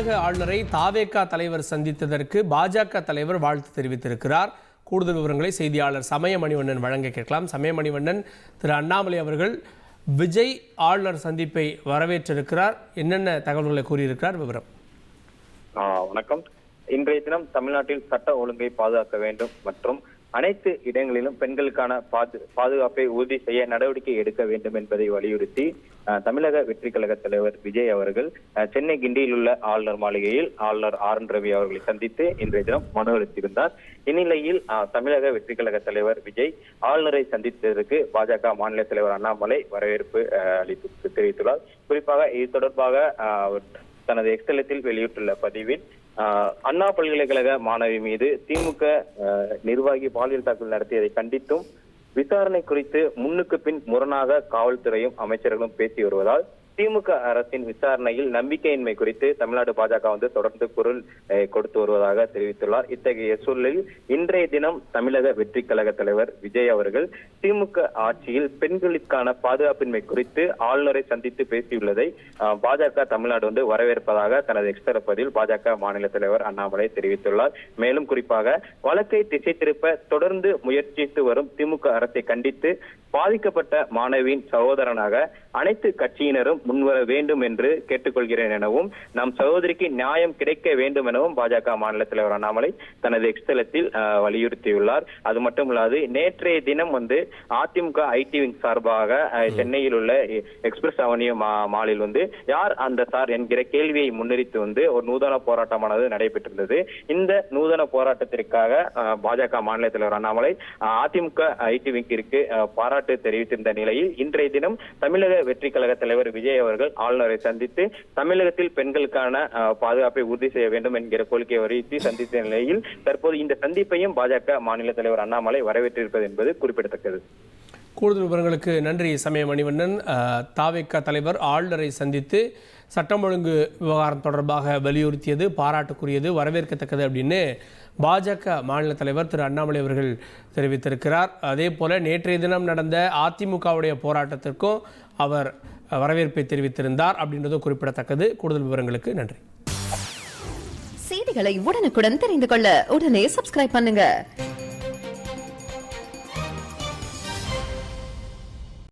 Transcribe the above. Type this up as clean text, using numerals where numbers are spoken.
தமிழக ஆளுநரை தாவேகா தலைவர் சந்தித்ததற்கு பாஜக தலைவர் வாழ்த்து தெரிவித்திருக்கிறார். கூடுதல் விவரங்களை செய்தியாளர் சமயமணிவண்ணன் வழங்க கேட்கலாம். சமயமணிவண்ணன், திரு அண்ணாமலை அவர்கள் விஜய் ஆளுநர் சந்திப்பை வரவேற்றிருக்கிறார். என்னென்ன தகவல்களை கூறியிருக்கிறார்? விவரம். வணக்கம். இன்றைய தினம் தமிழ்நாட்டில் சட்ட ஒழுங்கை பாதுகாக்க வேண்டும் மற்றும் அனைத்து இடங்களிலும் பெண்களுக்கான பாதுகாப்பை உறுதி செய்ய நடவடிக்கை எடுக்க வேண்டும் என்பதை வலியுறுத்தி தமிழக வெற்றி கழக தலைவர் விஜய் அவர்கள் சென்னை கிண்டியில் உள்ள ஆளுநர் மாளிகையில் ஆளுநர் ஆர்.என். ரவி அவர்களை சந்தித்து இன்றைய தினம் மனு அளித்திருந்தார். இந்நிலையில் தமிழக வெற்றி கழக தலைவர் விஜய் ஆளுநரை சந்தித்ததற்கு பாஜக மாநில தலைவர் அண்ணாமலை வரவேற்பு தெரிவித்துள்ளார். குறிப்பாக இது தொடர்பாக தனது எக்ஸ்தலத்தில் வெளியிட்டுள்ள பதிவில் அண்ணா பல்கலைக்கழக மாணவி மீது திமுக நிர்வாகி பாலியல் தாக்குதல் நடத்தியதை கண்டித்தும் விசாரணை குறித்து முன்னுக்கு பின் முரணாக காவல்துறையும் அமைச்சர்களும் பேசி வருவதால் திமுக அரசின் விசாரணையில் நம்பிக்கையின்மை குறித்து தமிழ்நாடு பாஜக தொடர்ந்து குரல் கொடுத்து வருவதாக தெரிவித்துள்ளார். இத்தகைய சூழலில் இன்றைய தினம் தமிழக வெற்றி கழக தலைவர் விஜய் அவர்கள் திமுக ஆட்சியில் பெண்களுக்கான பாதுகாப்பின்மை குறித்து ஆளுநரை சந்தித்து பேசியுள்ளதை பாஜக தமிழ்நாடு வரவேற்பதாக தனது எக்ஸ்தரப்பதில் பாஜக மாநில தலைவர் அண்ணாமலை தெரிவித்துள்ளார். மேலும் குறிப்பாக வழக்கை திசை திருப்ப தொடர்ந்து முயற்சித்து வரும் திமுக அரசை கண்டித்து பாதிக்கப்பட்ட மாணவியின் சகோதரனாக அனைத்து கட்சியினரும் முன்வர வேண்டும் என்று கேட்டுக்கொள்கிறேன் எனவும் நம் சகோதரிக்கு நியாயம் கிடைக்க வேண்டும் எனவும் பாஜக மாநில தலைவர் அண்ணாமலை தனது எக்ஸ்தலத்தில் வலியுறுத்தியுள்ளார். அது மட்டுமல்லாது நேற்றைய தினம் அதிமுக ஐடி விங் சார்பாக சென்னையில் உள்ள எக்ஸ்பிரஸ் அவென்யூ மாலில் யார் அந்த சார் என்கிற கேள்வியை முன்னிறுத்தி ஒரு நூதன போராட்டமானது நடைபெற்றிருந்தது. இந்த நூதன போராட்டத்திற்காக பாஜக மாநில தலைவர் அண்ணாமலை அதிமுக ஐடி விங்கிற்கு பாராட்டு தெரிவித்திருந்த நிலையில் இன்றைய தினம் தமிழக வெற்றி கழக தலைவர் விஜய் அவர்கள் ஆளுநரை சந்தித்து தமிழகத்தில் பெண்களுக்கான பாதுகாப்பை உறுதி செய்ய வேண்டும் என்கிற கோரிக்கையை வலியுறுத்தி சந்தித்த நிலையில் தற்போது இந்த சந்திப்பையும் பாஜக மாநில தலைவர் அண்ணாமலை வரவேற்றிருப்பது என்பது குறிப்பிடத்தக்கது. கூடுதல் விவரங்களுக்கு நன்றி சமயமணிவண்ணன். தாவேகா தலைவர் ஆளுநரை சந்தித்து சட்டம் ஒழுங்கு விவகாரம் தொடர்பாக வலியுறுத்தியது பாராட்டுக்குரியது, வரவேற்கத்தக்கது அப்படின்னு பாஜக மாநில தலைவர் திரு அண்ணாமலை அவர்கள் தெரிவித்திருக்கிறார். அதே போல நேற்றைய தினம் நடந்த அதிமுகவுடைய போராட்டத்திற்கும் அவர் வரவேற்பை தெரிவித்திருந்தார் அப்படின்றதும் குறிப்பிடத்தக்கது. கூடுதல் விவரங்களுக்கு நன்றி. செய்திகளை உடனுக்குடன் தெரிந்து கொள்ள உடனே சப்ஸ்கிரைப் பண்ணுங்க.